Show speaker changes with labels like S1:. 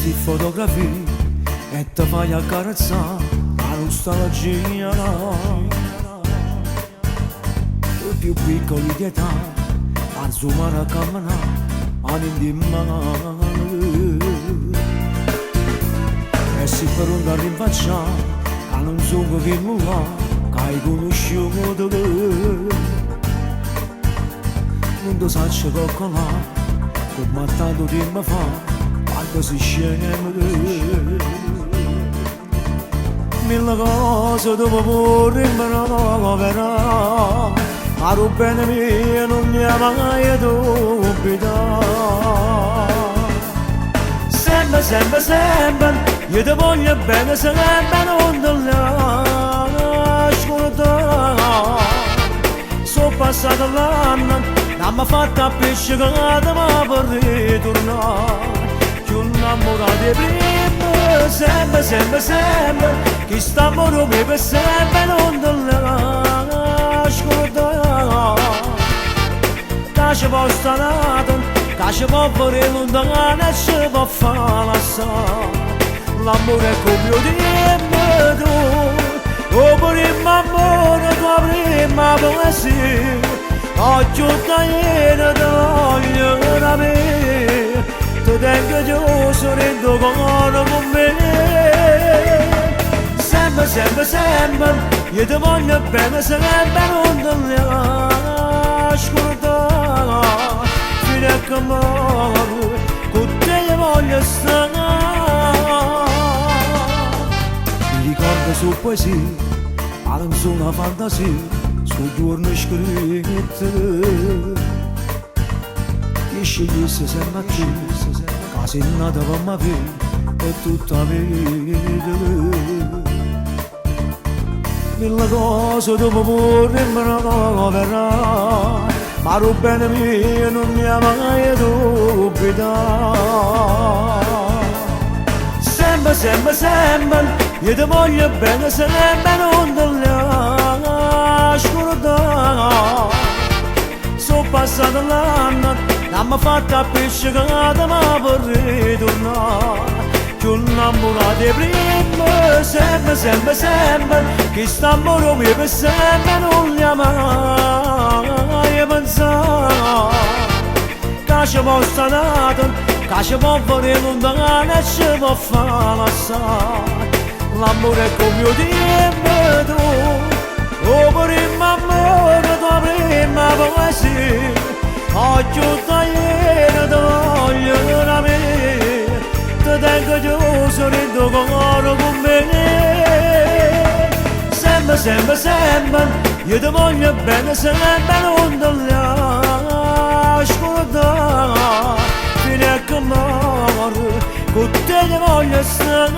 S1: questi fotografi e ti fai accarezzare la nostalgia. I più piccoli di età consumare a camminare mani di mano, e si per un da rinfacciare che non sono che nulla che hai conosciuto. Non ti saccio coccolare come tanto tempo fa, quando si scende. Mille cose dove vorremmo verrà, ma lo bene mio non mi ha mai dubitato. Sempre, sempre, sempre, io ti voglio bene, sempre non ti lascio da. Sono passato l'anno, non mi ha fatto appiccicato, ma vorrei tornare più innamorati prima. Sempre, sempre, sempre, chi sta amore me per sempre non ti lascio da. Che ci può stare, che ci può fare lontano e ci può fare lasciare. L'amore è come io dimmi tu, o primo amore, tua prima poesia. Oggi tagliere ti voglio da me, ti tengo giù sorrido con me. Sempre, sempre, sempre, io ti voglio bene, sempre non ti lascio da. Fino a che muore, con te voglio stare. Mi ricordo su poesia, ma non sono una fantasia, sul giorno scritto. Chi scegliesse sempre a te, che sei nata per me per tutta la vita. Mille cose dove vorremmo verrà, ma lo bene mio non mi ha mai dubitato. Sempre, sempre, sempre, io ti voglio bene, sempre non ti lascio da. Sono passato l'anno, non mi ha fatto appiccicato, ma vorrei tornare più innamorati prima. Sempre, sempre, sempre, chi sta amore mio per sempre non li ha mai pensato. Che ci può stare, che ci può fare lontano e ci può fare lasciare. L'amore è come io dimmi tu, o primo amore, tua prima poesia. Oggi tagliere ti voglio da me, ti tengo giù sorrido con me. Sempre, sempre, sempre, io ti voglio bene, sempre non ti lascio da. Fino a che muore, con te voglio stare.